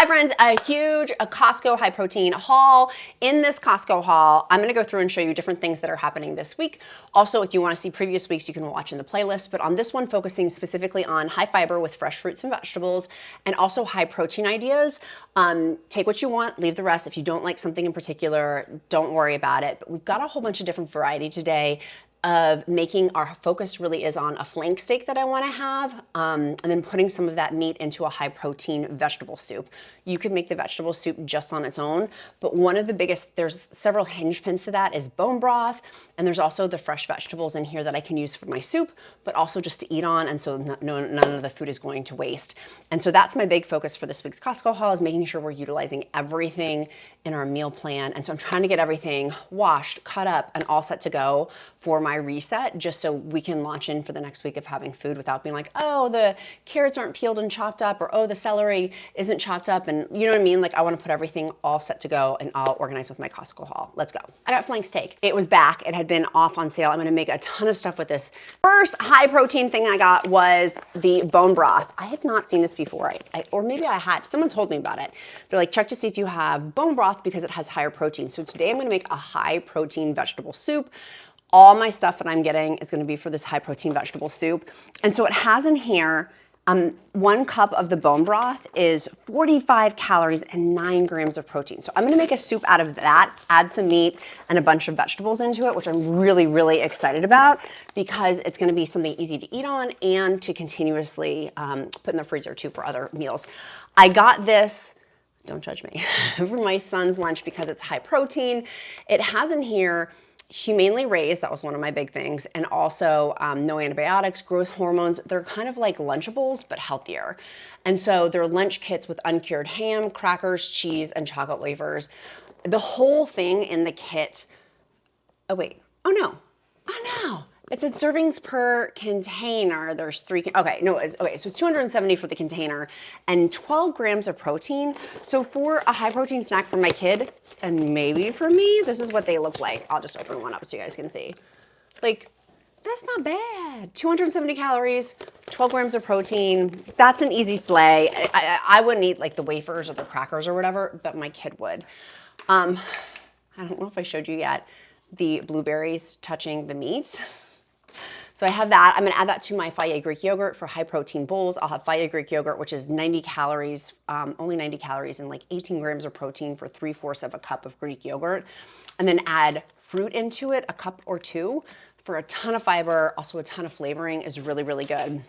Hi friends, a huge Costco high protein haul. In this Costco haul, I'm gonna go through and show you different things that are happening this week. Also, if you wanna see previous weeks, you can watch in the playlist, but on this one, focusing specifically on high fiber with fresh fruits and vegetables, and also high protein ideas. Take what you want, leave the rest. If you don't like something in particular, don't worry about it. But we've got a whole bunch of different variety today of making. Our focus really is on a flank steak that I want to have, and then putting some of that meat into a high protein vegetable soup. You can make the vegetable soup just on its own, but one of the biggest, there's several hinge pins to that, is bone broth, and there's also the fresh vegetables in here that I can use for my soup, but also just to eat on, and so none of the food is going to waste. And so that's my big focus for this week's Costco haul, is making sure we're utilizing everything in our meal plan. And so I'm trying to get everything washed, cut up, and all set to go for my reset, just so we can launch in for the next week of having food without being like, oh, the carrots aren't peeled and chopped up, or oh, the celery isn't chopped up, and you know what I mean? Like, I want to put everything all set to go and all organized with my Costco haul. Let's go. I got flank steak. It was back. It had been off on sale. I'm going to make a ton of stuff with this. First high protein thing I got was the bone broth. I had not seen this before, or maybe I had. Someone told me about it. They're like, check to see if you have bone broth because it has higher protein. So today I'm going to make a high protein vegetable soup. All my stuff that I'm getting is going to be for this high protein vegetable soup. And so it has in here, 1 cup of the bone broth is 45 calories and 9 grams of protein. So I'm going to make a soup out of that, add some meat and a bunch of vegetables into it, which I'm really, really excited about because it's going to be something easy to eat on and to continuously put in the freezer too for other meals. I got this, don't judge me, for my son's lunch because it's high protein. It has in here humanely raised, that was one of my big things, and also no antibiotics, growth hormones. They're kind of like Lunchables, but healthier. And so they're lunch kits with uncured ham, crackers, cheese, and chocolate wafers. The whole thing in the kit, oh wait, oh no, it said servings per container. There's 3, okay, no, okay, so it's 270 for the container and 12 grams of protein. So for a high protein snack for my kid, and maybe for me, this is what they look like. I'll just open one up so you guys can see. Like, that's not bad. 270 calories, 12 grams of protein. That's an easy slay. I wouldn't eat like the wafers or the crackers or whatever, but my kid would. I don't know if I showed you yet, the blueberries touching the meat. So I have that. I'm gonna add that to my Faya Greek yogurt for high protein bowls. I'll have Faya Greek yogurt, which is 90 calories, only 90 calories and like 18 grams of protein for 3/4 of a cup of Greek yogurt. And then add fruit into it, a cup or 2 for a ton of fiber, also a ton of flavoring is really, really good.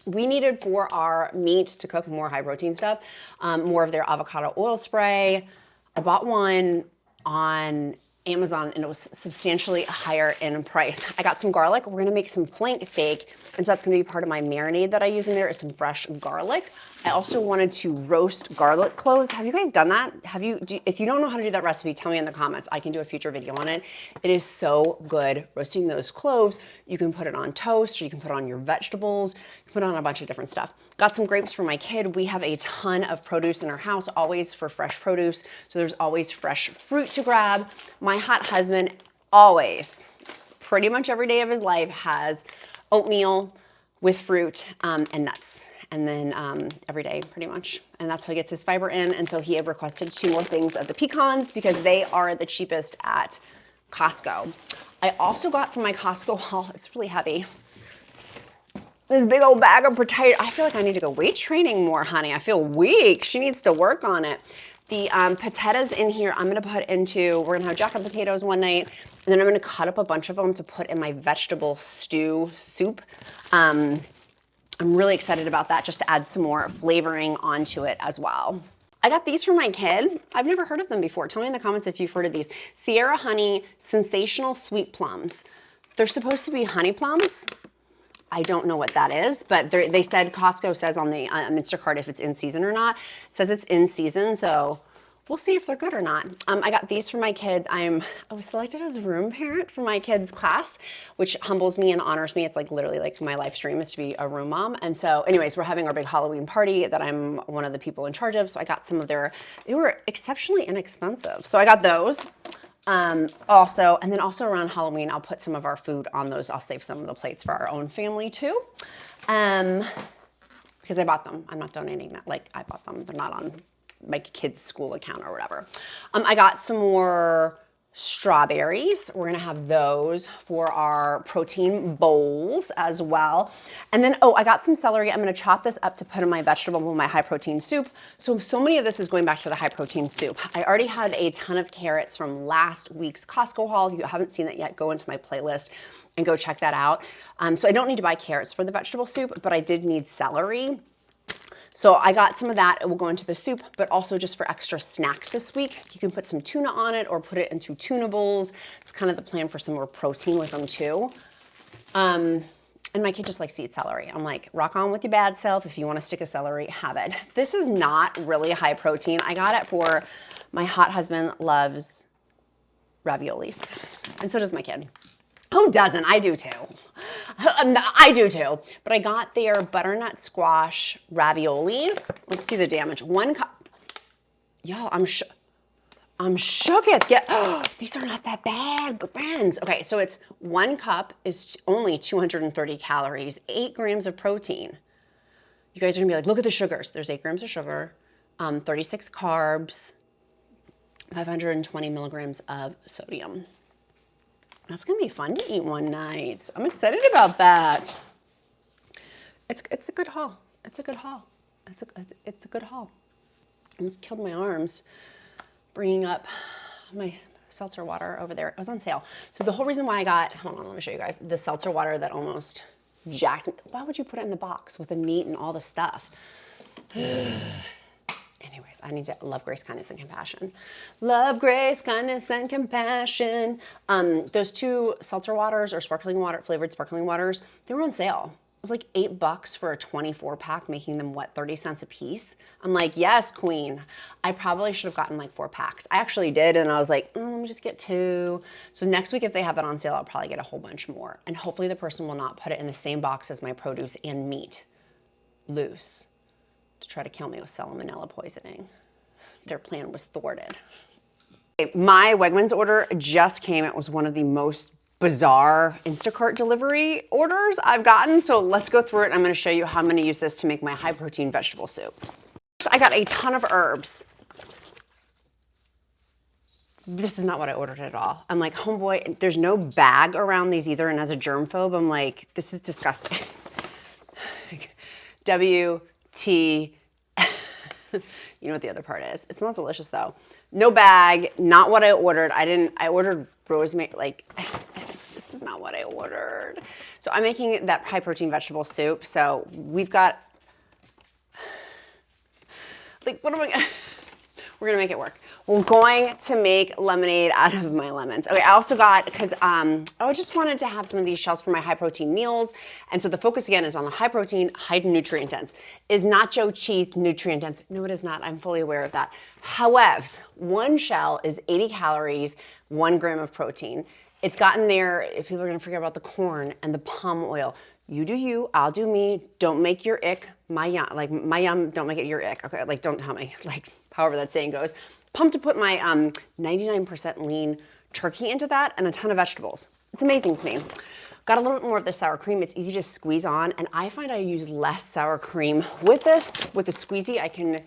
We needed for our meat to cook more high protein stuff, more of their avocado oil spray. I bought one on Amazon and it was substantially higher in price. I got some garlic. We're gonna make some flank steak, and so that's gonna be part of my marinade that I use in there, is some fresh garlic. I also wanted to roast garlic cloves. Have you guys done that? If you don't know how to do that recipe, tell me in the comments. I can do a future video on it. It is so good, roasting those cloves. You can put it on toast, or you can put it on your vegetables. You can put it on a bunch of different stuff. Got some grapes for my kid. We have a ton of produce in our house, always for fresh produce. So there's always fresh fruit to grab. My hot husband always, pretty much every day of his life, has oatmeal with fruit and nuts. And then every day, pretty much. And that's how he gets his fiber in. And so he had requested 2 more things of the pecans because they are the cheapest at Costco. I also got from my Costco haul, it's really heavy, this big old bag of potato. I feel like I need to go weight training more, honey. I feel weak. She needs to work on it. The potatoes in here, I'm gonna put into, we're gonna have jacket potatoes one night, and then I'm gonna cut up a bunch of them to put in my vegetable stew soup. I'm really excited about that, just to add some more flavoring onto it as well. I got these for my kid. I've never heard of them before. Tell me in the comments if you've heard of these. Sierra Honey Sensational Sweet Plums. They're supposed to be honey plums. I don't know what that is, but they said, Costco says on the Instacart if it's in season or not. It says it's in season, so we'll see if they're good or not. I got these for my kids. I was selected as a room parent for my kids' class, which humbles me and honors me. It's like literally like my life stream is to be a room mom. And so anyways, we're having our big Halloween party that I'm one of the people in charge of. So I got some of they were exceptionally inexpensive. So I got those. Also, and then also around Halloween, I'll put some of our food on those. I'll save some of the plates for our own family too. Because I bought them. I'm not donating that. Like, I bought them. They're not on my kid's school account or whatever. I got some more strawberries. We're gonna have those for our protein bowls as well. And then, oh, I got some celery. I'm gonna chop this up to put in my vegetable, my high protein soup. So many of this is going back to the high protein soup. I already had a ton of carrots from last week's Costco haul. If you haven't seen that yet, go into my playlist and go check that out. So I don't need to buy carrots for the vegetable soup, but I did need celery. So I got some of that. It will go into the soup, but also just for extra snacks this week. You can put some tuna on it or put it into tuna bowls. It's kind of the plan for some more protein with them too. And my kid just likes to eat celery. I'm like, rock on with your bad self. If you want to stick a celery, have it. This is not really high protein. I got it for my hot husband loves raviolis, and so does my kid. Who doesn't? I do too. I do too. But I got their butternut squash raviolis. Let's see the damage. 1 cup. Y'all, I'm shook at these are not that bad, but friends. Okay, so it's 1 cup is only 230 calories, 8 grams of protein. You guys are gonna be like, look at the sugars. There's 8 grams of sugar, 36 carbs, 520 milligrams of sodium. That's gonna be fun to eat one night. I'm excited about that. It's a good haul. It's a good haul. It's a good haul. I almost killed my arms bringing up my seltzer water over there. It was on sale. So the whole reason why I got, hold on, let me show you guys, the seltzer water that almost jacked, why would you put it in the box with the meat and all the stuff? Anyways, I need to love, grace, kindness, and compassion. Love, grace, kindness, and compassion. Those 2 seltzer waters or sparkling water, flavored sparkling waters, they were on sale. It was like $8 for a 24 pack, making them what, 30 cents a piece? I'm like, yes, queen. I probably should have gotten like 4 packs. I actually did, and I was like, let me just get 2. So next week, if they have it on sale, I'll probably get a whole bunch more. And hopefully the person will not put it in the same box as my produce and meat loose to try to kill me with salmonella poisoning. Their plan was thwarted. Okay, my Wegmans order just came. It was one of the most bizarre Instacart delivery orders I've gotten. So let's go through it. I'm gonna show you how I'm gonna use this to make my high protein vegetable soup. I got a ton of herbs. This is not what I ordered at all. I'm like, homeboy, there's no bag around these either. And as a germ phobe, I'm like, this is disgusting. W-T, you know what the other part is. It smells delicious though. No bag, not what I ordered. I ordered rosemary, like, this is not what I ordered. So I'm making that high protein vegetable soup. So we've got, like, what am I gonna, we're gonna make it work. We're going to make lemonade out of my lemons. Okay, I also got, because I just wanted to have some of these shells for my high protein meals. And so the focus again is on the high protein, high nutrient dense. Is nacho cheese nutrient dense? No, it is not. I'm fully aware of that. However, 1 shell is 80 calories, 1 gram of protein. It's gotten there, if people are gonna forget about the corn and the palm oil. You do you, I'll do me. Don't make your ick my yum. Like my yum, don't make it your ick. Okay, like don't tell me, like however that saying goes. Pumped to put my 99% lean turkey into that and a ton of vegetables. It's amazing to me. Got a little bit more of the sour cream. It's easy to squeeze on, and I find I use less sour cream with this. With the squeezy, I can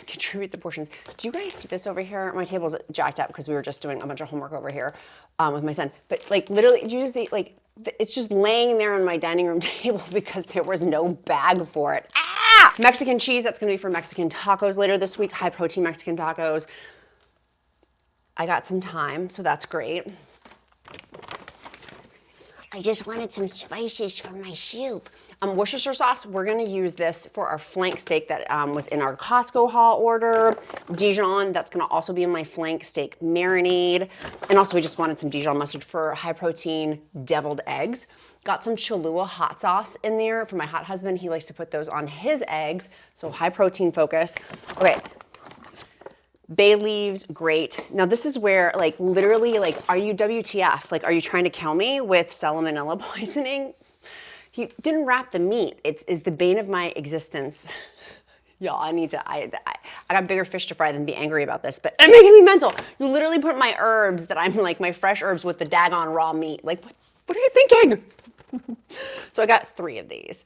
contribute the portions. Do you guys see this over here? My table's jacked up because we were just doing a bunch of homework over here with my son. But like literally, do you see, like, it's just laying there on my dining room table because there was no bag for it. Ah! Mexican cheese, that's gonna be for Mexican tacos later this week, high protein Mexican tacos. I got some time, so that's great. I just wanted some spices for my soup. Worcestershire sauce, we're gonna use this for our flank steak that was in our Costco haul order. Dijon, that's gonna also be in my flank steak marinade. And also we just wanted some Dijon mustard for high protein deviled eggs. Got some Cholula hot sauce in there for my hot husband. He likes to put those on his eggs, so high protein focus. Okay. Bay leaves, great. Now this is where, like, literally, like, are you WTF? Like, are you trying to kill me with salmonella poisoning? He didn't wrap the meat. It's the bane of my existence. Y'all, I got bigger fish to fry than be angry about this, but it's making me mental. You literally put my herbs that I'm like, my fresh herbs with the daggone raw meat. Like, what are you thinking? So I got 3 of these.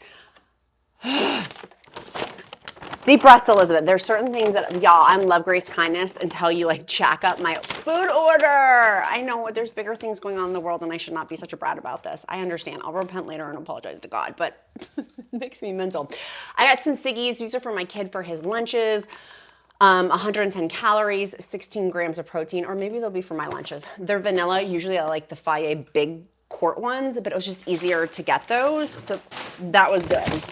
Deep breaths, Elizabeth. There's certain things that, y'all, I'm love, grace, kindness until you like jack up my food order. I know there's bigger things going on in the world and I should not be such a brat about this. I understand. I'll repent later and apologize to God, but it makes me mental. I got some Siggies. These are for my kid for his lunches. 110 calories, 16 grams of protein, or maybe they'll be for my lunches. They're vanilla. Usually I like the Faye big quart ones, but it was just easier to get those. So that was good.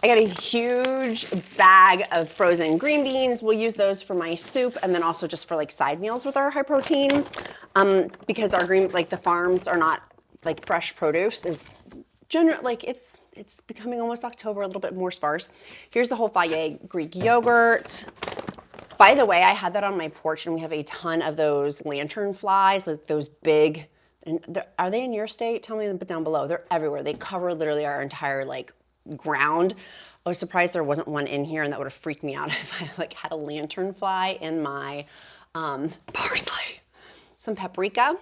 I got a huge bag of frozen green beans. We'll use those for my soup and then also just for like side meals with our high protein. Because our green, like the farms are not like fresh produce is general, like it's becoming almost October, a little bit more sparse. Here's the whole Faye Greek yogurt. By the way, I had that on my porch and we have a ton of those lantern flies, like those big, and are they in your state? Tell me down below. They're everywhere. They cover literally our entire like ground. I was surprised there wasn't one in here and that would have freaked me out if I like had a lantern fly in my parsley. Some paprika.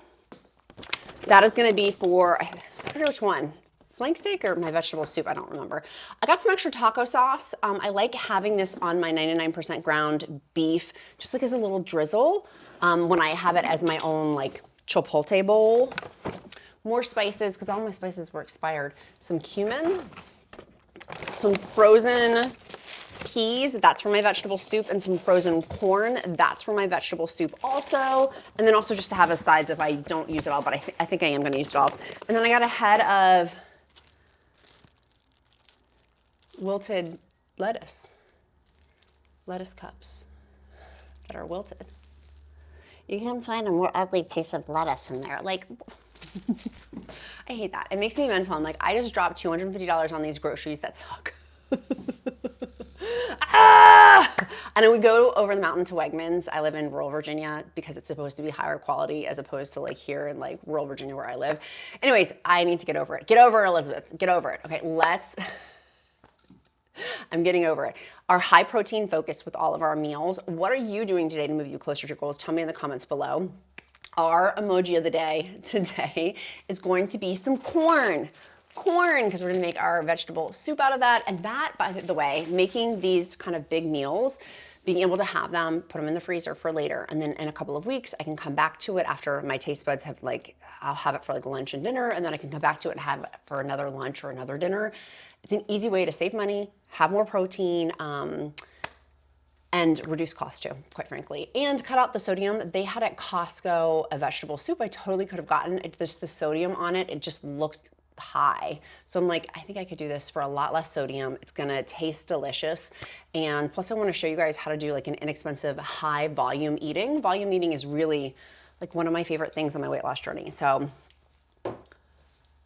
That is gonna be for, I forget which one, flank steak or my vegetable soup, I don't remember. I got some extra taco sauce. I like having this on my 99% ground beef, just like as a little drizzle when I have it as my own like chipotle bowl. More spices, because all my spices were expired. Some cumin. Some frozen peas, that's for my vegetable soup, and some frozen corn, that's for my vegetable soup also. And then also just to have as sides if I don't use it all, but I think I am gonna use it all. And then I got a head of wilted lettuce cups that are wilted. You can find a more ugly piece of lettuce in there. Like, I hate that. It makes me mental. I'm like, I just dropped $250 on these groceries that suck. Ah! And then we go over the mountain to Wegmans. I live in rural Virginia because it's supposed to be higher quality as opposed to like here in like rural Virginia where I live. Anyways, I need to get over it. Get over it, Elizabeth. Get over it. Okay, I'm getting over it. Our high protein focus with all of our meals. What are you doing today to move you closer to your goals? Tell me in the comments below. Our emoji of the day today is going to be some corn. Corn, because we're gonna make our vegetable soup out of that. And that, by the way, making these kind of big meals, being able to have them, put them in the freezer for later. And then in a couple of weeks, I can come back to it after my taste buds have like, I'll have it for like lunch and dinner. And then I can come back to it and have it for another lunch or another dinner. It's an easy way to save money, have more protein, and reduce cost too, quite frankly. And cut out the sodium. They had at Costco a vegetable soup I totally could have gotten. The sodium on it, it just looked high. So I'm like, I think I could do this for a lot less sodium. It's gonna taste delicious. And plus I wanna show you guys how to do like an inexpensive high volume eating. Volume eating is really like one of my favorite things on my weight loss journey. So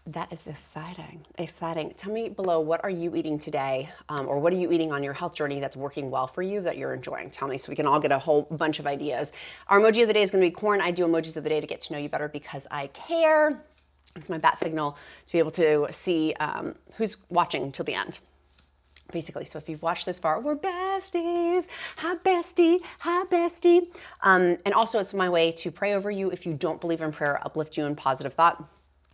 that is exciting. Tell me below, what are you eating today? Or what are you eating on your health journey that's working well for you that you're enjoying? Tell me so we can all get a whole bunch of ideas. Our emoji of the day is gonna be corn. I do emojis of the day to get to know you better because I care. It's my bat signal to be able to see who's watching till the end. Basically, so if you've watched this far, we're besties. Hi, bestie. Hi, bestie. And also, it's my way to pray over you. If you don't believe in prayer, uplift you in positive thought.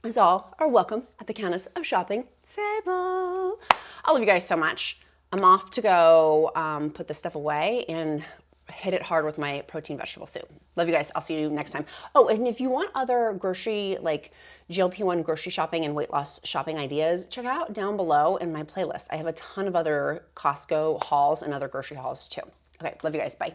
As all are welcome at the Countess of Shopping table. I love you guys so much. I'm off to go put this stuff away and hit it hard with my protein vegetable soup. Love you guys. I'll see you next time. Oh, and if you want other grocery, like GLP-1 grocery shopping and weight loss shopping ideas, check out down below in my playlist. I have a ton of other Costco hauls and other grocery hauls too. Okay, love you guys. Bye.